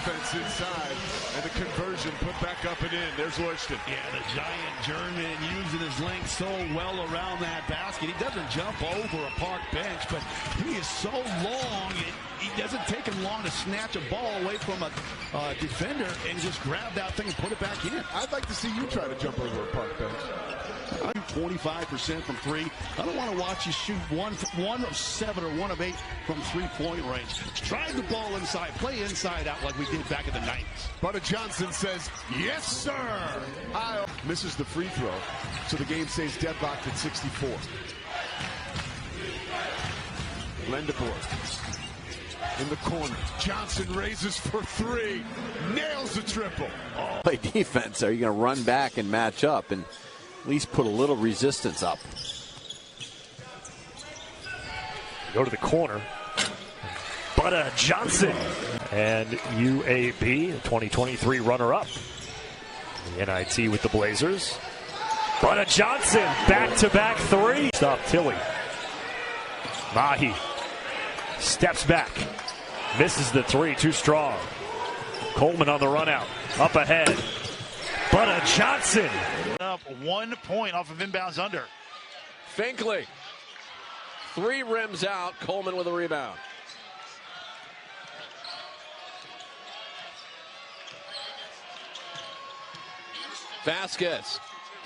defense inside, and the conversion put back up and in. There's Loyston. Yeah, the giant German using his length so well around that basket. He doesn't jump over a park bench, but he is so long. It doesn't take him long to snatch a ball away from a defender and just grab that thing and put it back in. I'd like to see you try to jump over a park bench. 25% from three. I don't want to watch you shoot one of 7 or 1 of 8 from three-point range. Drive the ball inside. Play inside out like we did back in the 90s. Butter Johnson says, yes, sir. Misses the free throw, so the game stays deadlocked at 64. Lendeborg in the corner. Johnson raises for 3. Nails the triple. Play defense. Are you going to run back and match up and at least put a little resistance up? Go to the corner. Butter Johnson and UAB, the 2023 runner-up. The NIT with the Blazers. Butter Johnson, back-to-back 3. Stop Tilly. Mahi steps back. Misses the 3, too strong. Coleman on the run out. Up ahead. Butter Johnson. Up 1 point off of inbounds under. Finkley. 3 rims out. Coleman with a rebound. Vasquez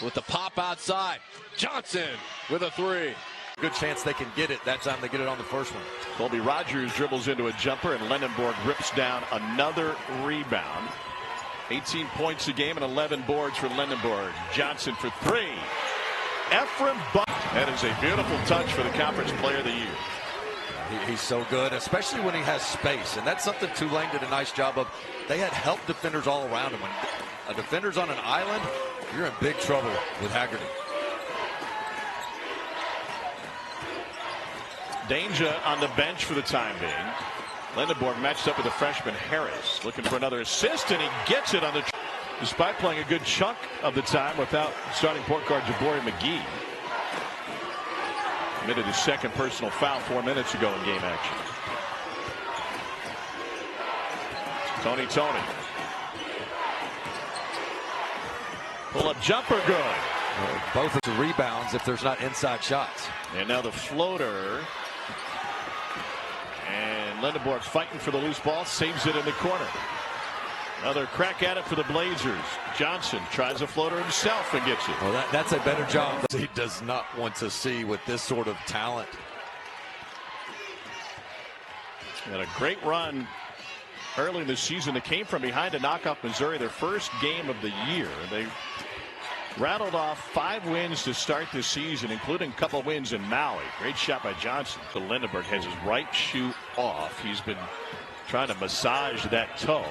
with the pop outside. Johnson with a 3. Good chance they can get it that time they get it on the first one. Colby Rogers dribbles into a jumper, and Lendeborg rips down another rebound. 18 points a game and 11 boards for Lendeborg. Johnson for 3. Efrem. That is a beautiful touch for the Conference Player of the Year. He's so good, especially when he has space. And that's something Tulane did a nice job of. They had help defenders all around him. When a defender's on an island, you're in big trouble with Haggerty. Danger on the bench for the time being. Lendeborg matched up with the freshman Harris, looking for another assist, and he gets it on the. Despite playing a good chunk of the time without starting point guard Jabari McGee. Committed his second personal foul 4 minutes ago in game action. Tony. Pull up jumper good. Both of the rebounds if there's not inside shots. And now the floater. And Lendeborg fighting for the loose ball, saves it in the corner. Another crack at it for the Blazers. Johnson tries a floater himself and gets it. Well, that's a better job he does not want to see with this sort of talent. And a great run early in the season. They came from behind to knock off Missouri, their first game of the year. They rattled off 5 wins to start this season, including a couple wins in Maui. Great shot by Johnson. So Lendeborg has his right shoe off. He's been trying to massage that toe.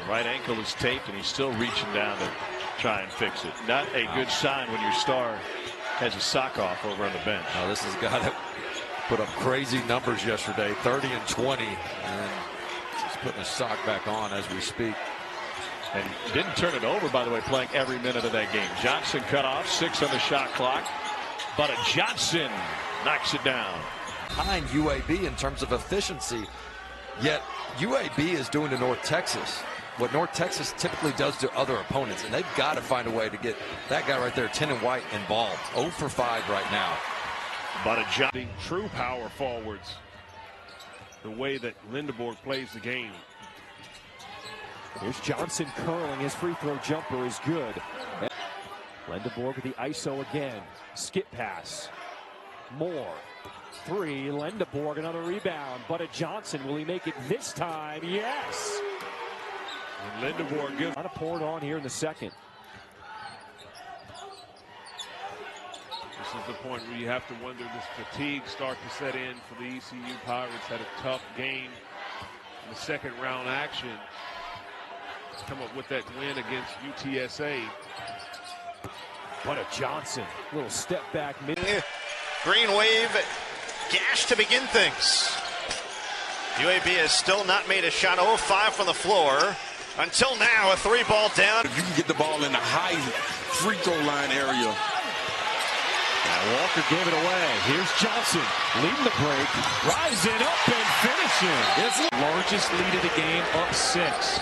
The right ankle is taped, and he's still reaching down to try and fix it. Not a good sign when your star has his sock off over on the bench. Now this is a guy that put up crazy numbers yesterday, 30 and 20, and he's putting his sock back on as we speak. And didn't turn it over, by the way, playing every minute of that game. Johnson cut off, 6 on the shot clock. But Johnson knocks it down. Behind UAB in terms of efficiency, yet UAB is doing to North Texas what North Texas typically does to other opponents, and they've got to find a way to get that guy right there, Tin and White, involved. 0 for 5 right now. But Johnson. True power forwards, the way that Lendeborg plays the game. Here's Johnson curling. His free throw jumper is good. Lendeborg with the ISO again. Skip pass. Moore. 3. Lendeborg another rebound. But Johnson, will he make it this time? Yes. And Lendeborg gives. Kind of poured on here in the second. This is the point where you have to wonder, does fatigue start to set in for the ECU Pirates? Had a tough game in the second round action. Come up with that win against UTSA. But Johnson, little step back mid. Green wave, gash to begin things. UAB has still not made a shot. 0-5 from the floor. Until now, a 3-ball down. If you can get the ball in the high free throw line area, Walker gave it away. Here's Johnson leading the break, rising up and finishing. It's the largest lead of the game, up 6.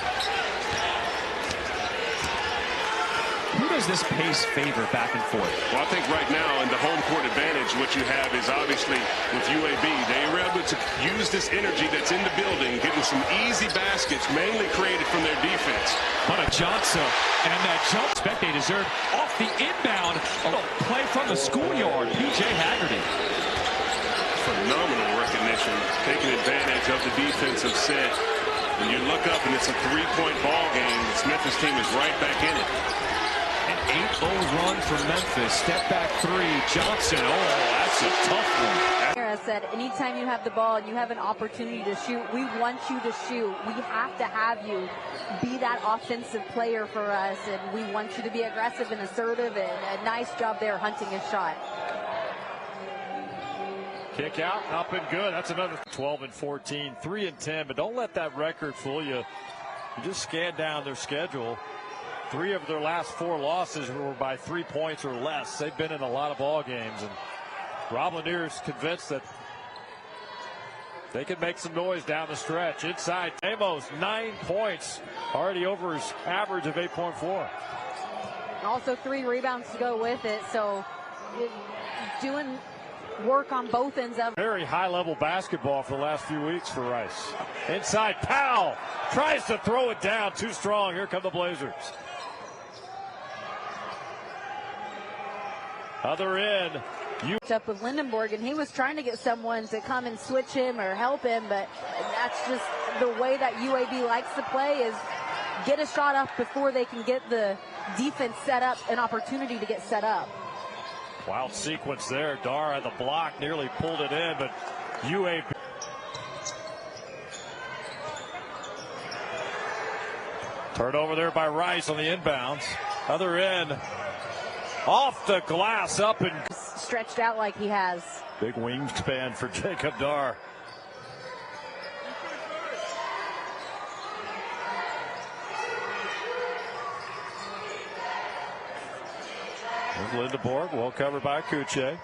Who does this pace favor back and forth? Well, I think right now in the home court advantage, what you have is obviously with UAB, they were able to use this energy that's in the building, getting some easy baskets, mainly created from their defense. But a Johnson and that jump spec they deserve off the inbound. A play from the schoolyard. PJ Haggerty. Phenomenal recognition, taking advantage of the defensive set. When you look up and it's a 3-point ball game, this Memphis team is right back in it. An 8-0 run for Memphis. Step back 3. Johnson. Oh, that's a tough one. I said, anytime you have the ball and you have an opportunity to shoot, we want you to shoot. We have to have you be that offensive player for us, and we want you to be aggressive and assertive, and a nice job there hunting a shot. Kick out, up and good. That's another 12 and 14, 3 and 10. But don't let that record fool you. You just scan down their schedule. 3 of their last 4 losses were by 3 points or less. They've been in a lot of ball games, and Rob Lanier's convinced that they can make some noise down the stretch. Inside, Amos, 9 points, already over his average of 8.4. Also 3 rebounds to go with it, so doing work on both ends of it. Very high-level basketball for the last few weeks for Rice. Inside, Powell tries to throw it down, too strong. Here come the Blazers. Other end. Up with Lindenborg, and he was trying to get someone to come and switch him or help him, but that's just the way that UAB likes to play, is get a shot up before they can get the defense set up, an opportunity to get set up. Wild sequence there. Dar had the block, nearly pulled it in, but UAB. Turnover there by Rice on the inbounds. Other end. Off the glass, up and stretched out like he has. Big wingspan for Jacob Dar. There's Lindenborg, well covered by Kuche.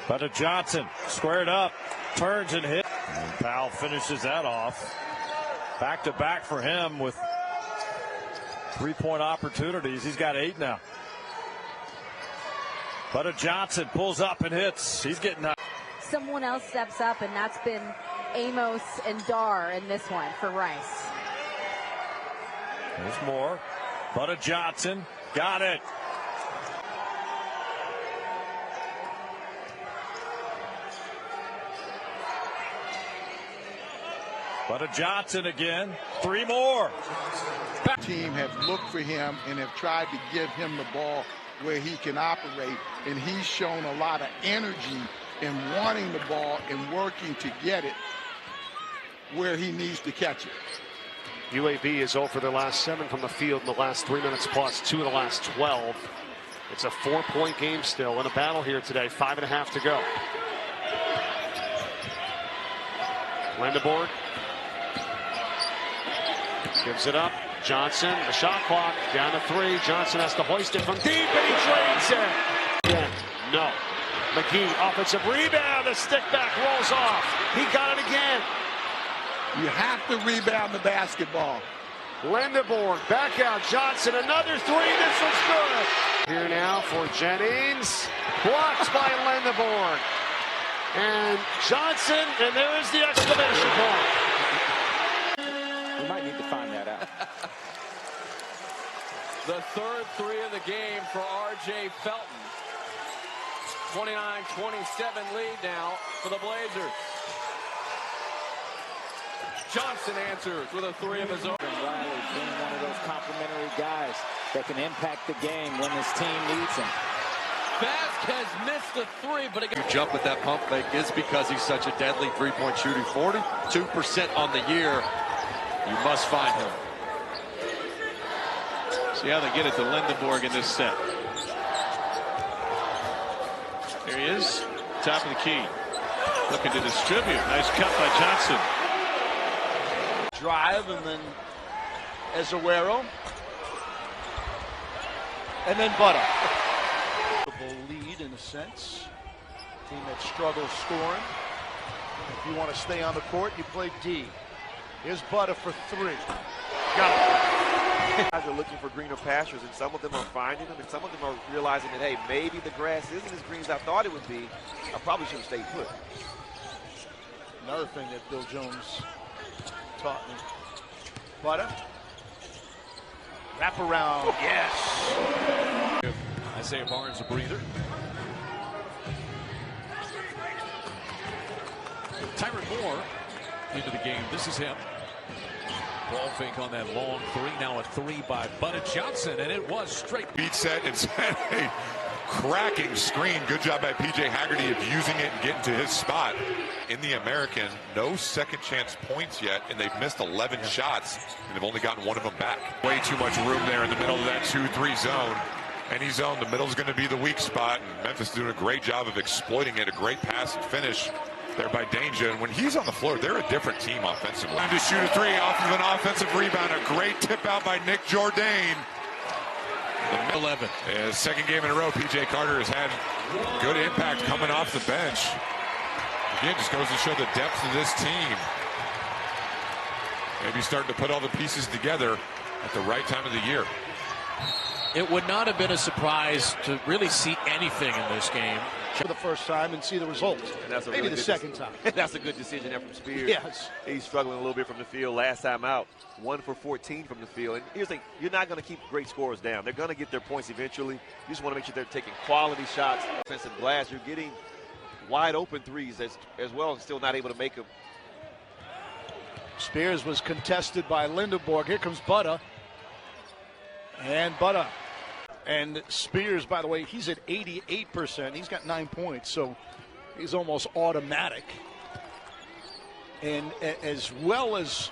But a Johnson squared up, turns and hits. And Powell finishes that off. Back to back for him with 3-point opportunities. He's got 8 now. But a Johnson pulls up and hits. He's getting out. Someone else steps up, and that's been Amos and Dar in this one for Rice. There's more. But a Johnson got it. But a Johnson again. 3 more. Team have looked for him and have tried to give him the ball where he can operate, and he's shown a lot of energy in wanting the ball and working to get it where he needs to catch it. UAB is 0 for their last 7 from the field in the last 3 minutes plus 2 of the last 12. It's a 4-point game still in a battle here today. 5.5 to go. Lindenborg gives it up. Johnson, the shot clock down to 3. Johnson has to hoist it from deep, and he drains it. Again, no. McGee, offensive rebound. The stick back rolls off. He got it again. You have to rebound the basketball. Lindenborg back out. Johnson, another 3. This was good. Here now for Jennings. Blocked by Lindenborg. And Johnson, and there is the exclamation point. We might need to find that out. The third 3 of the game for R.J. Felton. 29-27 lead now for the Blazers. Johnson answers with a 3 of his own. Riley being one of those complimentary guys that can impact the game when his team needs him. Vasquez missed the 3, but you jump at that pump fake is because he's such a deadly 3-point shooter. 42% on the year. You must find him. See how they get it to Lindenborg in this set. There he is, top of the key. Looking to distribute. Nice cut by Johnson. Drive, and then Ezequiel and then Butter. Lead in a sense. Team that struggles scoring. If you want to stay on the court, you play D. Here's Butter for three. Got it. Guys are looking for greener pastures, and some of them are finding them, and some of them are realizing that, hey, maybe the grass isn't as green as I thought it would be. I probably should have stayed put. Another thing that Bill Jones taught me. Butter. Wrap around. Yes. Isaiah Barnes, a breather. Tyron Moore into the game. This is him. Ball fake on that long three. Now a three by Butta Johnson, and it was straight. Beat set and set a cracking screen. Good job by P.J. Haggerty of using it and getting to his spot. In the American, no second chance points yet, and they've missed 11 shots, and they've only gotten one of them back. Way too much room there in the middle of that 2-3 zone. Any zone, the middle's going to be the weak spot, and Memphis doing a great job of exploiting it. A great pass and finish there by Danger, and when he's on the floor, they're a different team offensively. Time to shoot a three off of an offensive rebound. A great tip out by Nick Jourdain. 11. Second game in a row, P.J. Carter has had good impact coming off the bench. Again, just goes to show the depth of this team. Maybe starting to put all the pieces together at the right time of the year. It would not have been a surprise to really see anything in this game. For the first time and see the results. And that's maybe really the second time. That's a good decision there from Spears. Yes. He's struggling a little bit from the field. Last time out, 1 for 14 from the field. And here's the thing, you're not going to keep great scorers down. They're going to get their points eventually. You just want to make sure they're taking quality shots. Offensive glass, you're getting wide open threes as well and still not able to make them. Spears was contested by Lindenborg. Here comes Butter. And Butter. And Spears, by the way, he's at 88%. He's got 9 points, so he's almost automatic. And as well as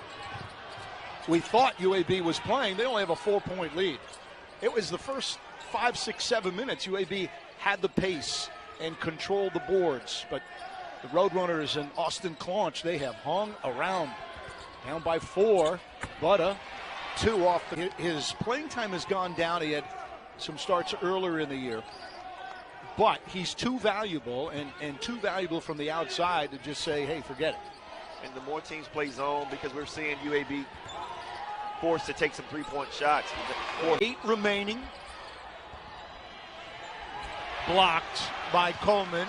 we thought UAB was playing, they only have a 4-point lead. It was the first 5, 6, 7 minutes. UAB had the pace and controlled the boards. But the Roadrunners and Austin Claunch, they have hung around. Down by 4. Butter, 2 off. His playing time has gone down. He had some starts earlier in the year, but he's too valuable and too valuable from the outside to just say, hey, forget it. And the more teams play zone, because we're seeing UAB forced to take some three-point shots. 8 remaining. Blocked by Coleman.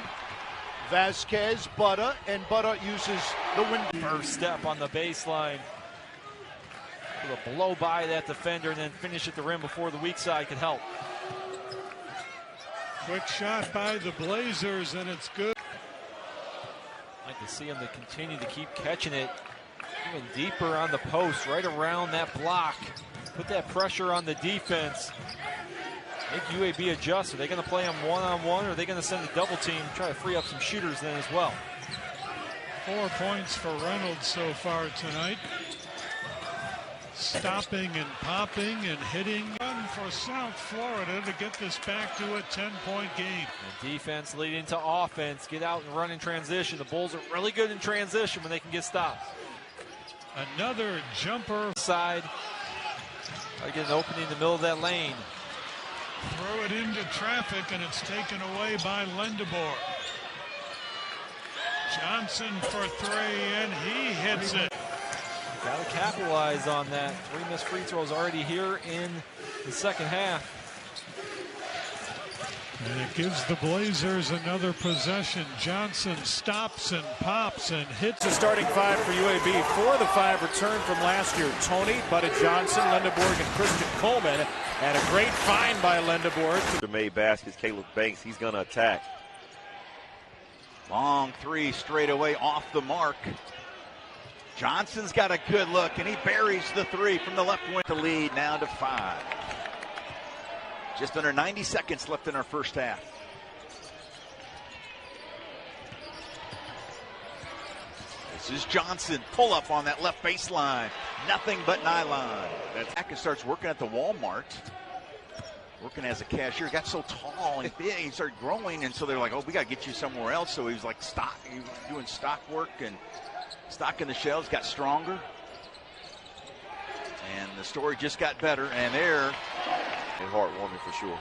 Vasquez, Butter, and Butter uses the wind. First step on the baseline. A blow by that defender and then finish at the rim before the weak side could help. Quick shot by the Blazers, and it's good. Like to see them to continue to keep catching it even deeper on the post, right around that block. Put that pressure on the defense. Make UAB adjust. Are they going to play them one-on-one, or are they going to send a double team, try to free up some shooters then as well? 4 points for Reynolds so far tonight. Stopping and popping and hitting. Run for South Florida to get this back to a 10-point game. And defense leading to offense. Get out and run in transition. The Bulls are really good in transition when they can get stops. Another jumper. Side. Try to get an opening in the middle of that lane. Throw it into traffic, and it's taken away by Lindenborg. Johnson for 3, and he hits it. Got to capitalize on that. 3 missed free throws already here in the second half. And it gives the Blazers another possession. Johnson stops and pops and hits. The starting 5 for UAB. 4 of the 5 returned from last year. Tony, Butta Johnson, Lindenborg, and Christian Coleman. And a great find by Lindenborg. Made baskets, Caleb Banks, he's going to attack. Long 3 straight away off the mark. Johnson's got a good look, and he buries the 3 from the left wing. To lead now to 5. Just under 90 seconds left in our first half. This is Johnson. Pull up on that left baseline. Nothing but nylon. That starts working at the Walmart. Working as a cashier. Got so tall and big. He started growing, and so they're like, oh, we got to get you somewhere else. So he was like he was doing stock work and stocking the shelves, got stronger. And the story just got better, and there. And heartwarming for sure.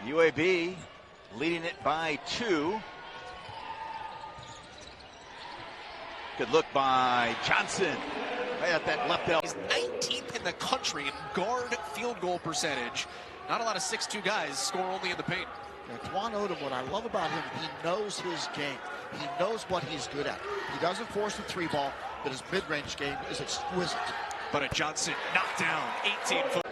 UAB leading it by 2. Good look by Johnson. Right at that left elbow. He's 19th in the country in guard field goal percentage. Not a lot of 6'2 guys score only in the paint. Twan Odom, what I love about him, he knows his game. He knows what he's good at. He doesn't force the 3-ball, but his mid-range game is exquisite. But a Johnson knocked down 18-foot.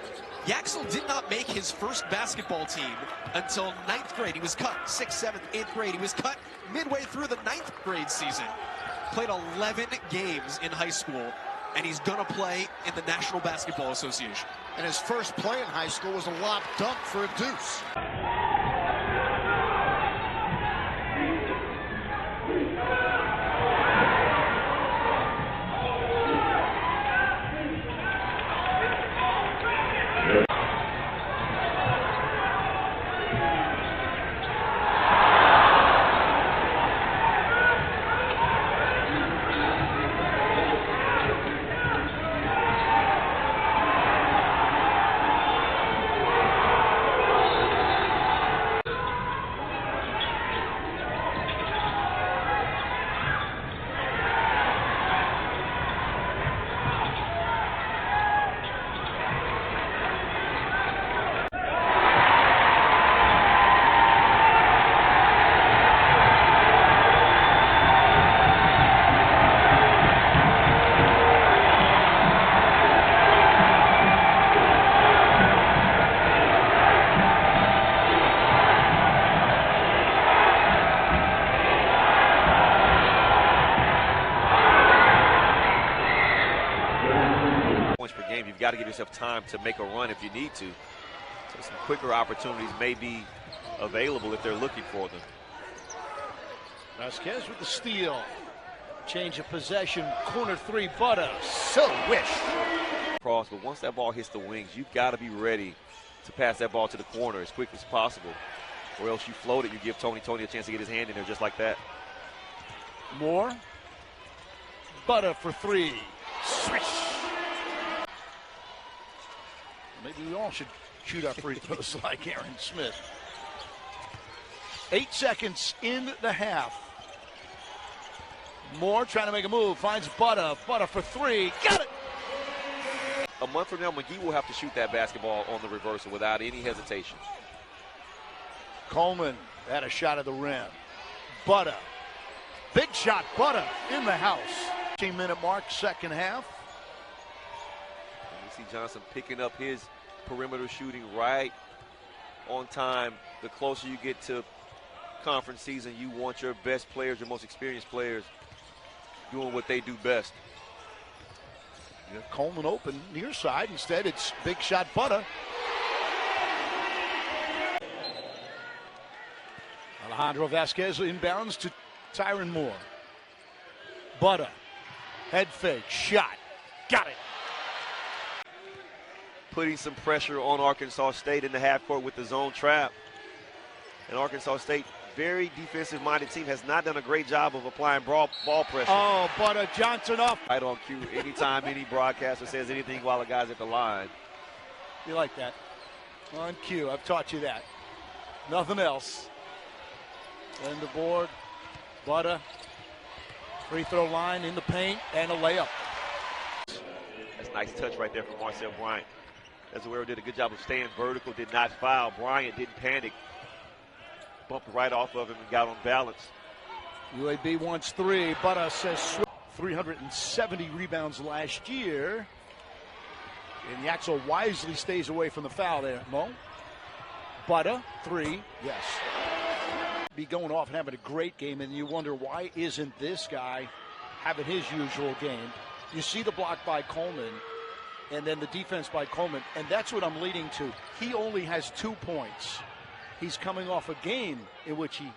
Yaxel did not make his first basketball team until 9th grade. He was cut 6th, 7th, 8th grade. He was cut midway through the 9th grade season. Played 11 games in high school, and he's going to play in the National Basketball Association. And his first play in high school was a lob dunk for a deuce. You've got to give yourself time to make a run if you need to. So some quicker opportunities may be available if they're looking for them. Vasquez with the steal. Change of possession. Corner 3, Butter. So wish. Cross, but once that ball hits the wings, you've got to be ready to pass that ball to the corner as quick as possible. Or else you float it, you give Tony a chance to get his hand in there just like that. Moore. Butter for 3. Swish. Maybe we all should shoot our free throws like Aaron Smith. 8 seconds in the half. Moore trying to make a move. Finds Butter. Butter for 3. Got it! A month from now, McGee will have to shoot that basketball on the reversal without any hesitation. Coleman had a shot at the rim. Butter. Big shot. Butter in the house. 15-minute mark, second half. You see Johnson picking up his perimeter shooting right on time. The closer you get to conference season, you want your best players, your most experienced players, doing what they do best. Yeah, Coleman open near side. Instead, it's big shot Butter. Alejandro Vasquez inbounds to Tyron Moore. Butter. Head fake. Shot. Got it. Putting some pressure on Arkansas State in the half court with the zone trap. And Arkansas State, very defensive-minded team, has not done a great job of applying ball pressure. Oh, Butter Johnson off. Right on cue. Anytime any broadcaster says anything while the guy's at the line. You like that? On cue. I've taught you that. Nothing else. And the board. Butter. Free throw line in the paint and a layup. That's a nice touch right there from Marcel Bryant. Azuero did a good job of staying vertical, did not foul. Bryant didn't panic. Bumped right off of him and got on balance. UAB wants 3. Butter says 370 rebounds last year. And Yaxel wisely stays away from the foul there, Mo. Butter, 3, yes. Be going off and having a great game, and you wonder why isn't this guy having his usual game? You see the block by Coleman, and then the defense by Coleman, and that's what I'm leading to. He only has 2 points. He's coming off a game in which he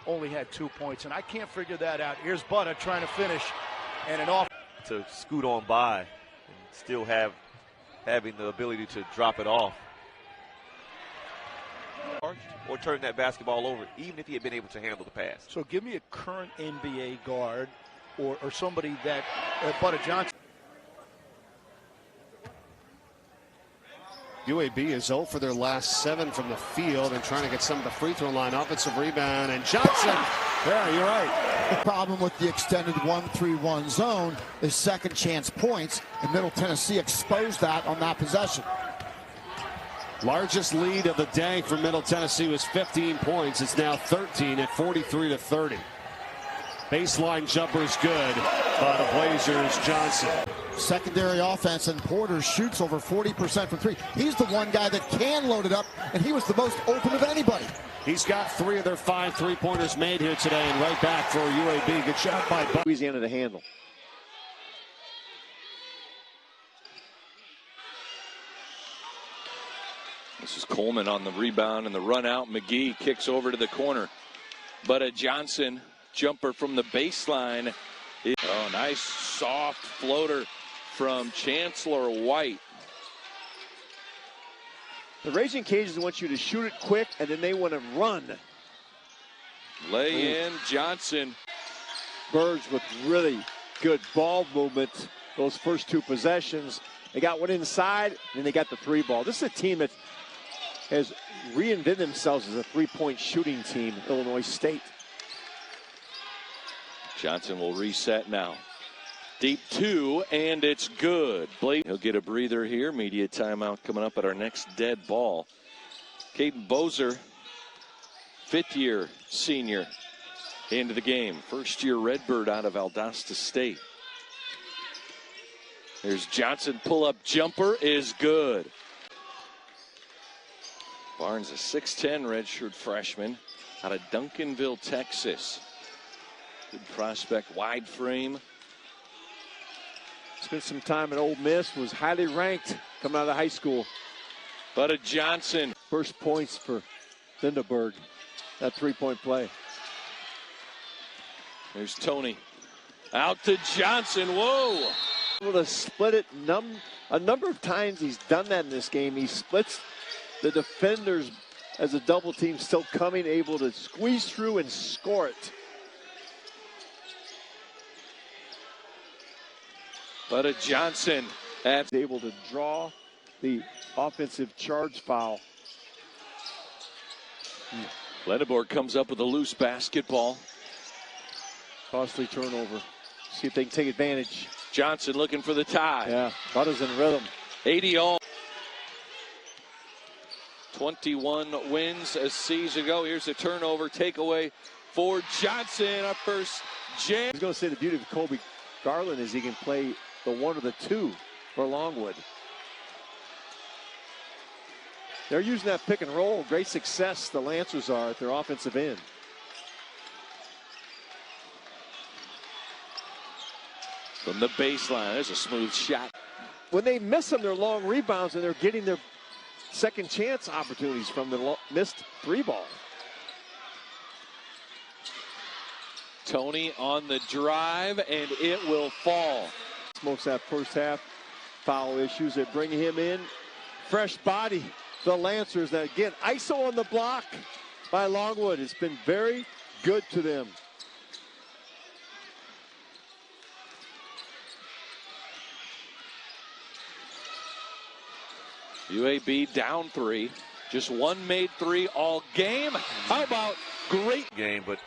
only had 2 points, and I can't figure that out. Here's Butter trying to finish, and an off. To scoot on by and still having the ability to drop it off. Or turn that basketball over, even if he had been able to handle the pass. So give me a current NBA guard or somebody that Butter Johnson. UAB is 0 for their last 7 from the field and trying to get some of the free throw line. Offensive rebound, and Johnson. Yeah, you're right. The problem with the extended 1-3-1 zone is second chance points, and Middle Tennessee exposed that on that possession. Largest lead of the day for Middle Tennessee was 15 points. It's now 13 at 43-30. Baseline jumper is good by the Blazers. Johnson. Secondary offense, and Porter shoots over 40% from 3. He's the one guy that can load it up, and he was the most open of anybody. He's got 3 of their 5 3-pointers made here today, and right back for UAB. Good shot by Louisiana to handle. This is Coleman on the rebound and the run out. McGee kicks over to the corner. But a Johnson jumper from the baseline. Oh, nice soft floater from Chancellor White. The Raging Cajuns want you to shoot it quick, and then they want to run. Lay in Johnson. Birds with really good ball movement those first 2 possessions. They got one inside, and they got the 3 ball. This is a team that has reinvented themselves as a 3-point shooting team, Illinois State. Johnson will reset now. Deep 2, and it's good. He'll get a breather here. Media timeout coming up at our next dead ball. Caden Bozer, 5th-year senior, into the game. First-year Redbird out of Valdosta State. There's Johnson, pull-up jumper is good. Barnes, a 6'10 redshirt freshman out of Duncanville, Texas. Good prospect, wide frame. Spent some time at Ole Miss, was highly ranked coming out of high school. But a Johnson. First points for Lindeberg, that 3-point play. There's Tony. Out to Johnson, whoa. Able to split it a number of times. He's done that in this game. He splits the defenders as a double team, still coming, able to squeeze through and score it. But a Johnson that's able to draw the offensive charge foul. Lenneborg comes up with a loose basketball. Costly turnover. See if they can take advantage. Johnson looking for the tie. Yeah, Butters in rhythm. 80 all. 21 wins a season ago. Here's a turnover takeaway for Johnson. Our first jam. I was going to say the beauty of Kobe Garland is he can play the 1 or the 2 for Longwood. They're using that pick and roll. Great success the Lancers are at their offensive end. From the baseline, there's a smooth shot. When they miss them, they're long rebounds, and they're getting their second chance opportunities from the missed 3 ball. Tony on the drive, and it will fall. Smokes that first half. Foul issues that bring him in. Fresh body. The Lancers, that again, ISO on the block by Longwood. It's been very good to them. UAB down 3. Just 1 made 3 all game. How about great game, but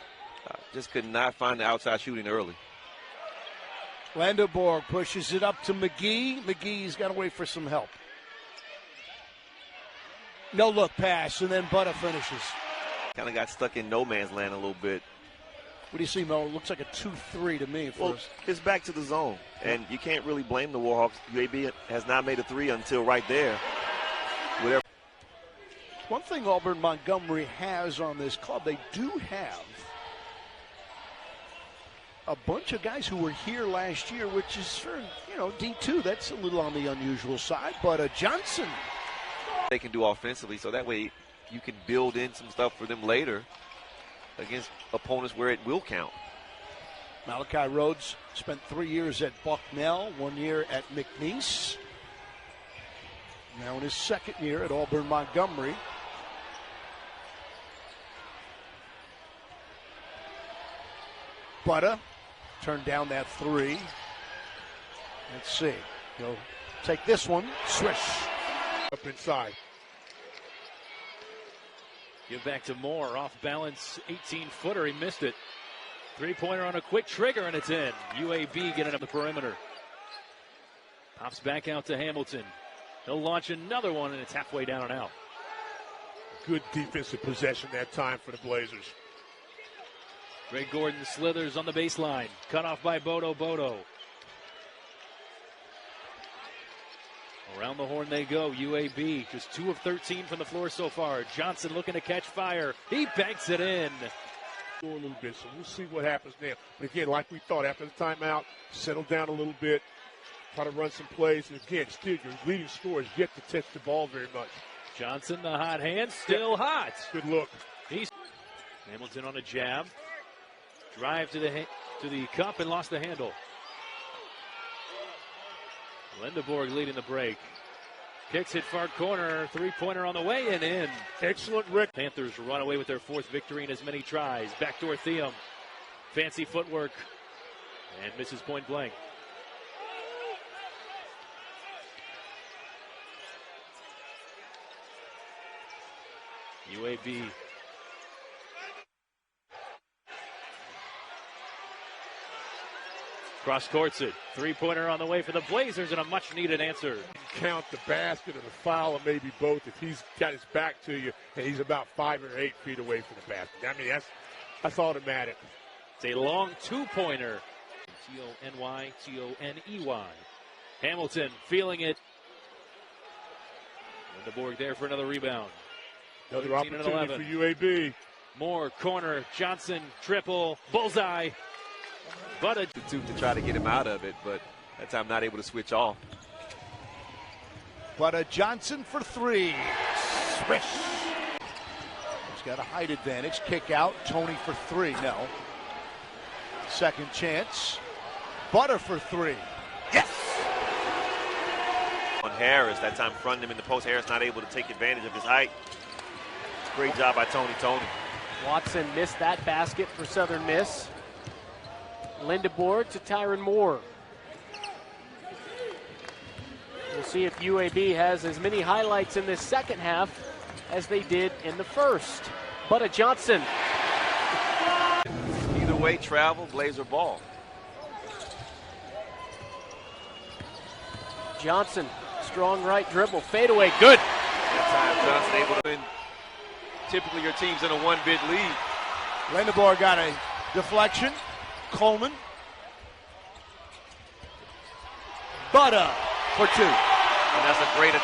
just could not find the outside shooting early. Landerborg pushes it up to McGee. McGee's got to wait for some help. No look pass, and then Butter finishes. Kind of got stuck in no man's land a little bit. What do you see, Mo? It looks like a 2-3 to me. Well, it's back to the zone, and you can't really blame the Warhawks. UAB has not made a 3 until right there. Whatever. One thing Auburn Montgomery has on this club, they do have a bunch of guys who were here last year, which is for, D2. That's a little on the unusual side. But Johnson. They can do offensively, so that way you can build in some stuff for them later against opponents where it will count. Malachi Rhodes spent 3 years at Bucknell, 1 year at McNeese. Now in his second year at Auburn Montgomery. Butter turned down that 3. Let's see. He'll take this one. Swish. Up inside. Give back to Moore, off balance, 18-footer, he missed it. Three-pointer on a quick trigger, and it's in. UAB getting up the perimeter. Pops back out to Hamilton. He'll launch another one, and it's halfway down and out. Good defensive possession that time for the Blazers. Greg Gordon slithers on the baseline. Cut off by Bodo. Around the horn they go. UAB just 2 of 13 from the floor so far. Johnson looking to catch fire. He banks it in. A little bit, so we'll see what happens now. But again, like we thought, after the timeout, settle down a little bit, try to run some plays. And again, still your leading scorers yet to touch the ball very much. Johnson, the hot hand, still hot. Good look. Hamilton on a jab. Drive to the cup and lost the handle. Lindeborg leading the break. Kicks it far corner. Three-pointer on the way and in. Excellent, Rick. Panthers run away with their 4th victory in as many tries. Backdoor Theum. Fancy footwork. And misses point blank. UAB cross courts it. Three-pointer on the way for the Blazers and a much-needed answer. Count the basket or the foul or maybe both if he's got his back to you and he's about 5 or 8 feet away from the basket. I mean, that's automatic. It's a long two-pointer. T-O-N-Y, T-O-N-E-Y. Hamilton feeling it. Lindeborg there for another rebound. Another opportunity for UAB. More corner. Johnson triple. Bullseye. But to try to get him out of it, but that time not able to switch off. But Johnson for 3. Swish. He's got a height advantage. Kick out. Tony for 3. No. Second chance. Butter for 3. Yes! On Harris, that time fronting him in the post. Harris not able to take advantage of his height. Great job by Tony. Watson missed that basket for Southern Miss. Lindeborg to Tyron Moore. We'll see if UAB has as many highlights in this second half as they did in the first. But Johnson. Either way, travel, Blazer ball. Johnson, strong right dribble, fadeaway, good. That time Johnson able to win. Typically your team's in a 1-bid lead. Lindeborg got a deflection. Coleman. Butter for 2. And that's a great